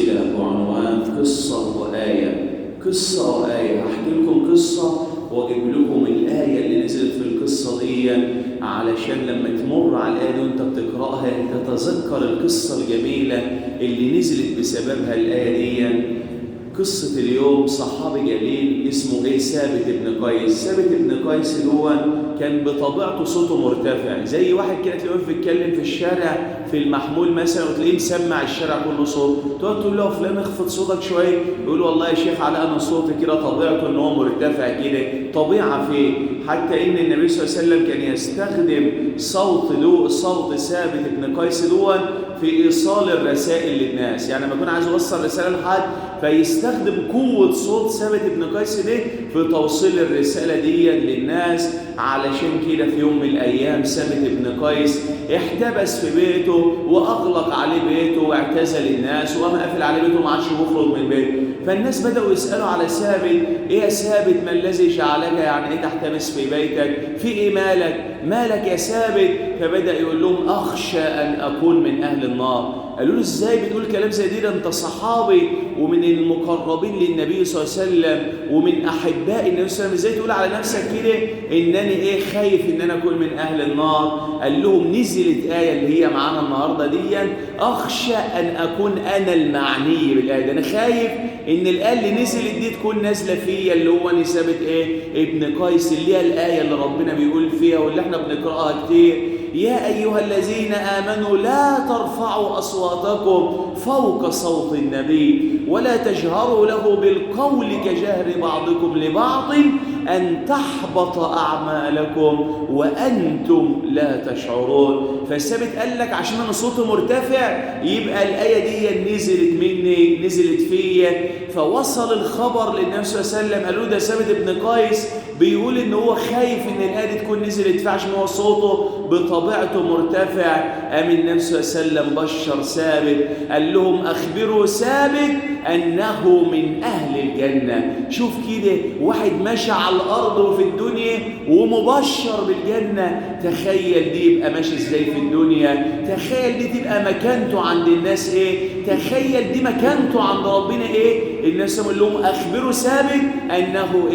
سلسلة بعنوان قصة وآية. قصة وآية، هحكي لكم قصة واجيب لكم الآية اللي نزلت في القصة دي، علشان لما تمر على الآية دي وانت بتقرأها تتذكر القصة الجميلة اللي نزلت بسببها الآية دي. قصة اليوم صحابي جليل اسمه ثابت بن قيس. ثابت بن قيس هو كان بطبيعته صوته مرتفع، زي واحد كده تلاقيه بيتكلم في الشارع في المحمول مثلا وتلاقيه مسمع الشارع كله صوت، تقعد تقول له فلان اخفض صوتك شويه، يقول والله يا شيخ على انا صوتي كده طبيعته ان هو مرتفع كده، طبيعه فيه. حتى ان النبي صلى الله عليه وسلم كان يستخدم صوت ثابت بن قيس في ايصال الرسائل للناس، يعني لما يكون عايز يوصل رساله لحد فيستخدم قوه صوت ثابت بن قيس دي في توصيل الرساله دي للناس. علشان كده في يوم من الايام ثابت بن قيس احتبس في بيته واغلق عليه بيته واعتزل الناس وقام قافل عليه بيته وما عادش يخرج من بيته. فالناس بداوا يسالوا على ثابت، ايه يا ثابت ما الذي جعلك يعني ايه تحتبس في بيتك؟ في ايه مالك يا ثابت؟ فبدا يقول لهم اخشى ان اكون من اهل النار. قالوا له ازاي بتقول كلام زي ده انت صحابي ومن المقربين للنبي صلى الله عليه وسلم ومن احباء النبي صلى الله عليه وسلم، ازاي تقول على نفسك كده انني خايف ان انا اكون من اهل النار؟ قال لهم نزلت ايه اللي هي معانا النهارده دي، اخشى ان اكون انا المعني بالايه دي. انا خايف ان الايه اللي نزلت دي تكون نازله فيا، اللي هو نسبه ابن قيس، اللي هي الايه اللي ربنا بيقول فيها واللي احنا بنقراها كتير: يا أيها الذين آمنوا لا ترفعوا أصواتكم فوق صوت النبي ولا تجهروا له بالقول كجهر بعضكم لبعض أن تحبط أعمالكم وأنتم لا تشعرون. فالثابت قال لك عشان أنا صوتي مرتفع يبقى الآية دي نزلت فيا، فوصل الخبر للنبي صلى الله عليه وسلم. قالوا ده ثابت بن قيس بيقول إن هو خايف إن الآية دي تكون نزلت فيه عشان هو صوته بطبيعته مرتفع. قام النبي صلى الله عليه وسلم بشر ثابت، قال لهم أخبروا ثابت أنه من أهل الجنة. شوف كده واحد ماشي على الأرض وفي الدنيا ومبشر بالجنة، تخيل دي يبقى ماشي إزاي في الدنيا، تخيل دي تبقى مكانته عند الناس تخيل دي مكانته عند ربنا الناس يقول لهم أخبروا ثابت أنه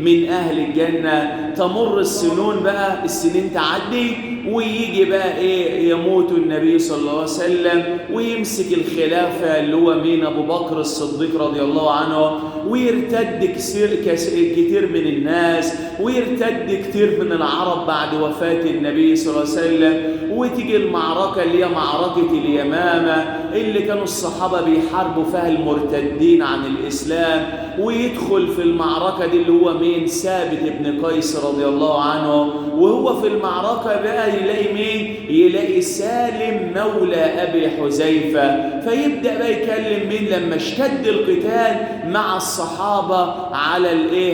من أهل الجنة. تمر السنون بقى، السنين تعدي ويجي بقى يموت النبي صلى الله عليه وسلم ويمسك الخلافة اللي هو مين؟ أبو بكر الصديق رضي الله عنه، ويرتد كتير من الناس ويرتد كتير من العرب بعد وفاة النبي صلى الله عليه وسلم. وتيجي المعركة اللي هي معركة اليمامة اللي كانوا الصحابة بيحاربوا فيها المرتدين عن الإسلام، ويدخل في المعركة دي اللي هو مين؟ ثابت بن قيس رضي الله عنه. وهو في المعركة بقى يلاقي مين؟ يلاقي سالم مولى أبي حذيفة. فيبدأ بقى يكلم مين لما اشتد القتال مع الصحابة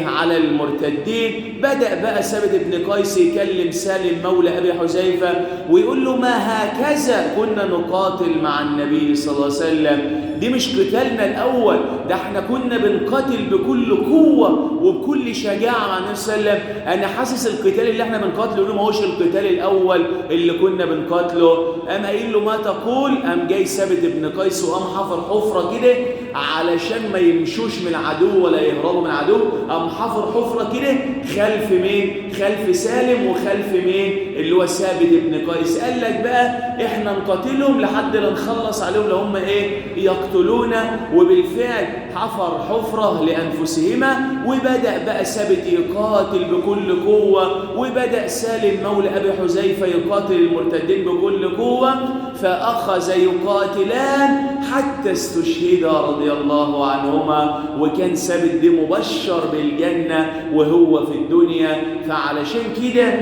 على المرتدين؟ بدأ بقى ثابت بن قيس يكلم سالم مولى أبي حذيفة ويقول له ما هكذا كنا نقاتل مع النبي صلى الله عليه وسلم، دي مش قتالنا الأول، ده احنا كنا بنقاتل بكل قوة وبكل شجاعة مع النبي صلى الله عليه وسلم. أنا حاسس القتال اللي احنا بنقاتله ما هوش القتال الأول اللي كنا بنقاتله. قام قايل له ما تقول؟ قام جاي ثابت بن قيس وقام حفر حفرة كده علشان ما يمشوش من العدو ولا يهربوا من العدو. قام حفر حفرة كده خلف مين؟ خلف سالم وخلف مين؟ اللي هو ثابت بن قيس. قال لك بقى احنا نقاتلهم لحد ما نخلص عليهم لو هم يقتلونا. وبالفعل حفر حفرة لأنفسهما، وبدأ بقى ثابت يقاتل بكل قوة، وبدأ سالم مولى أبي حذيفة يقاتل المرتدين بكل قوة. فأخذ يقاتلان حتى استشهد رضي الله عنهما، وكان ثابت دي مبشر بالجنة وهو في الدنيا. فعلشان كده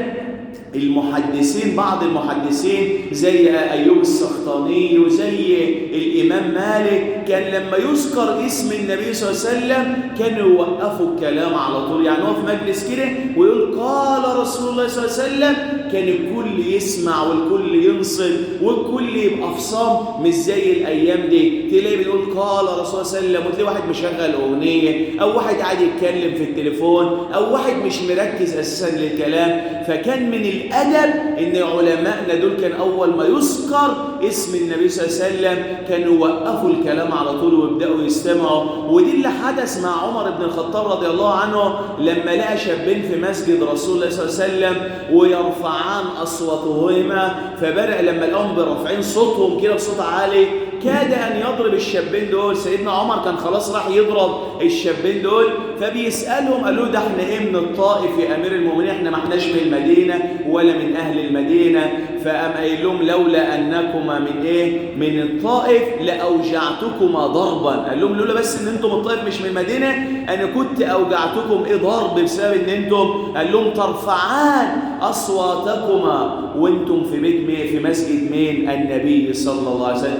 بعض المحدثين زي أيوب السختاني وزي الإمام مالك كان لما يذكر اسم النبي صلى الله عليه وسلم كانوا يوقفوا الكلام على طول، يعني هو في مجلس كده ويقول قال رسول الله صلى الله عليه وسلم، كان الكل يسمع والكل ينصت والكل يبقى في صمت، مش زي الأيام دي تلاقي بيقول قال رسول الله صلى الله عليه وسلم وتلاقي واحد مشغل أغنية أو واحد قاعد يتكلم في التليفون أو واحد مش مركز أساسا للكلام. فكان من الأدب إن علماءنا دول كان أول ما يذكر اسم النبي صلى الله عليه وسلم كانوا يوقفوا الكلام على طول ويبدأوا يستمعوا. ودي اللي حدث مع عمر بن الخطاب رضي الله عنه لما لقى شابين في مسجد رسول الله صلى الله عليه وسلم ويرفعان أصواتهما، فبدأ لما لقاهم برافعين صوتهم كده بصوت عالي كاد أن يضرب الشابين دول. سيدنا عمر كان خلاص راح يضرب الشابين دول، فبيسألهم قالوا ده احنا ايه من الطائف يا أمير المؤمنين، احنا ما احناش من المدينة ولا من أهل المدينة. فقام قايل لهم لولا أنكما من ايه من الطائف لأوجعتكما ضربا. قال لهم لولا بس ان انتم الطائف مش من المدينة انا كنت أوجعتكم ايه ضرب بسبب ان انتم. قال لهم ترفعان أصواتكما وانتم في بيت مين؟ في مسجد مين؟ النبي صلى الله عليه وسلم.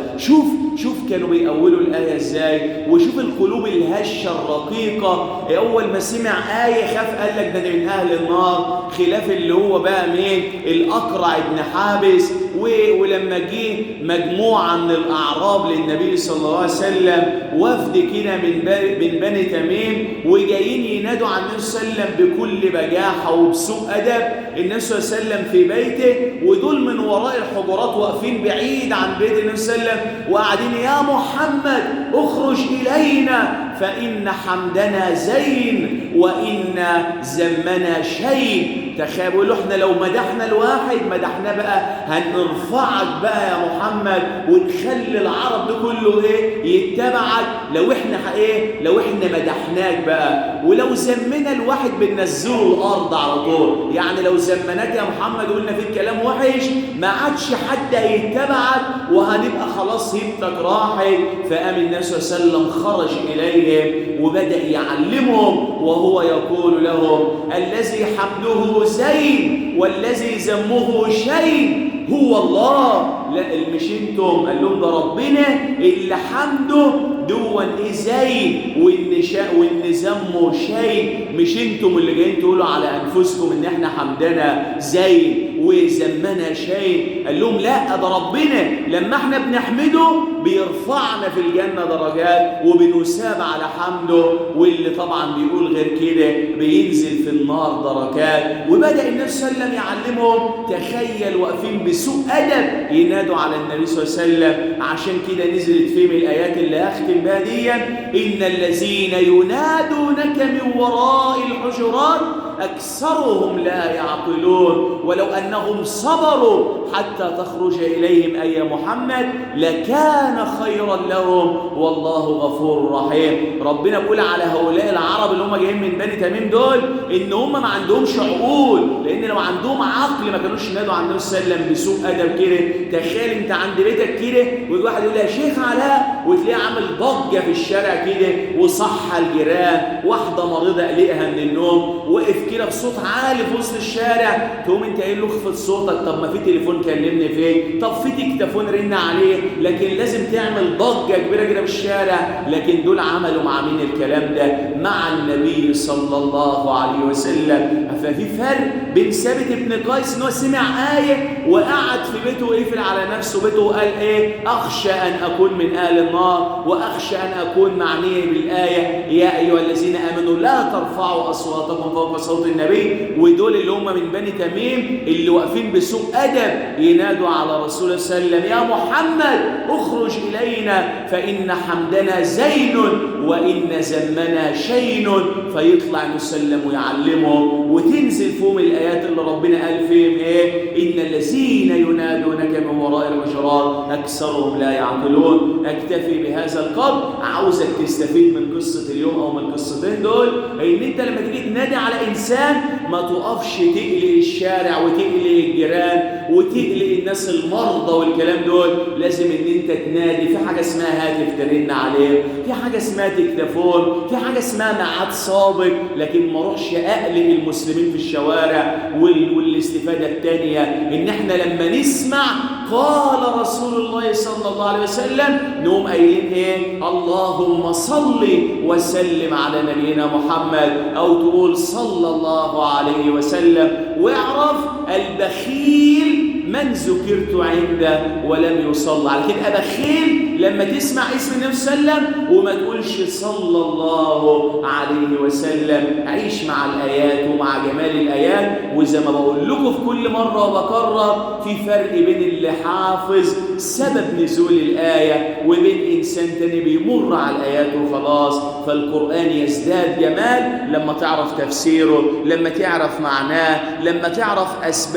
شوف كانوا بيأولوا الآية ازاي، وشوف القلوب الهشة الرقيقة. أول ما سمع آية خاف قال لك ده من أهل النار، خلاف اللي هو بقى مين؟ الأقرع بن حابس. ولما جه مجموعة من الأعراب للنبي صلى الله عليه وسلم وفد كده من بني تميم وجايين ينادوا عن النبي صلى الله عليه وسلم بكل بجاحة وبسوء أدب، النبي صلى الله عليه وسلم في بيته ودول من وراء الحجرات واقفين بعيد عن بيت النبي صلى الله عليه وسلم وقاعدين يا محمد اخرج إلينا فإن حمدنا زين وإن ذمنا شيء. تخيلوا له احنا لو مدحنا الواحد مدحنا بقى هنرفعك بقى يا محمد ونخلي العرب ده كله ايه يتبعك لو احنا مدحناك بقى. ولو ذمنا الواحد بننزله الارض على طول، يعني لو ذمناك يا محمد قلنا فيك كلام وحش ما عادش حد هيتبعك وهنبقى خلاص هيبتك راحت. فقام النبي صلى الله عليه وسلم خرج اليهم وبدأ يعلمهم وهو يقول لهم الذي حمده زين والذي ذمه شيء هو الله. لا مش انتم، قال لهم ده ربنا اللي حمده دون ايه زين وان ذمه شيء، مش انتم اللي جايين تقولوا على انفسكم ان احنا حمدنا زين وذمنا شيء. قال لهم لا ده ربنا لما احنا بنحمده بيرفعنا في الجنة درجات وبنساب على حمده، واللي طبعا بيقول غير كده بينزل في النار دركات. وبدأ النبي صلى الله عليه وسلم يعلمهم. تخيل واقفين بسوء أدب ينادوا على النبي صلى الله عليه وسلم. عشان كده نزلت فيه من الآيات اللي هختم بها دي إن الذين ينادونك من وراء الحجرات أكثرهم لا يعقلون ولو أنهم صبروا حتى تخرج إليهم أي محمد لكان خيرا لهم والله غفور رحيم. ربنا بيقول على هؤلاء العرب اللي هم جايين من بني تميم دول إن هم ما عندهمش عقول، لأن لو عندهم عقل ما كانوش ينادوا عن النبي صلى الله عليه وسلم بسوء أدب كده. تخيل أنت عند بيتك كده والواحد يقول يا شيخ علاء وتلاقيه عامل ضجة في الشارع كده وصح الجيران، واحدة مريضة قلقها من النوم وقف كده بصوت عالي في وسط الشارع، تقوم انت قايل له اخفض صوتك، طب ما في تليفون كلمني فيه، طب في تليفون رن عليه، لكن لازم تعمل ضجه كبيره كده في الشارع. لكن دول عملوا مع مين الكلام ده؟ مع النبي صلى الله عليه وسلم. ففي فرق بين ثابت بن قيس ان هو سمع ايه وقعد في بيته وقفل على نفسه بيته وقال ايه اخشى ان اكون من اهل النار واخشى ان اكون معني بالايه يا ايها الذين امنوا لا ترفعوا اصواتكم فوق صوت النبي. ودول اللي هم من بني تميم اللي واقفين بسوء أدب ينادوا على رسول الله صلى الله عليه وسلم يا محمد اخرج إلينا فإن حمدنا زين وإن ذمنا شين. فيطلع النبي صلى الله عليه وسلم ويعلمهم وتنزل فيهم الآيات اللي ربنا قال فيهم إيه إن الذين ينادونك من وراء الحجرات أكثرهم لا يعقلون. أكتفي بهذا القدر. عاوزك تستفيد من قصة اليوم أو من القصتين دول إن أنت لما تيجي تنادي على إنسان ما تقفش تقلق الشارع وتقلق الجيران وتقلق الناس المرضى والكلام دول. لازم ان انت تنادي. في حاجه اسمها هاتف ترن عليه، في حاجه اسمها تليفون، في حاجه اسمها ميعاد سابق. لكن ما اروحش اقلق المسلمين في الشوارع. والاستفاده الثانيه ان احنا لما نسمع قال رسول الله صلى الله عليه وسلم نقوم قايلين ايه اللهم صل وسلم على نبينا محمد، او تقول صلى الله عليه وسلم. واعرف البخيل من ذكرت عنده ولم يصلى على كده. بخيل لما تسمع اسم النبي صلى الله عليه وسلم وما تقولش صلى الله عليه وسلم. عيش مع الآيات ومع جمال الآيات. وزي ما بقول لكم في كل مرة وبكرر، في فرق بين اللي حافظ سبب نزول الآية وبين إنسان تاني بيمر على الآيات وخلاص. فالقرآن يزداد جمال لما تعرف تفسيره، لما تعرف معناه، لما تعرف أسباب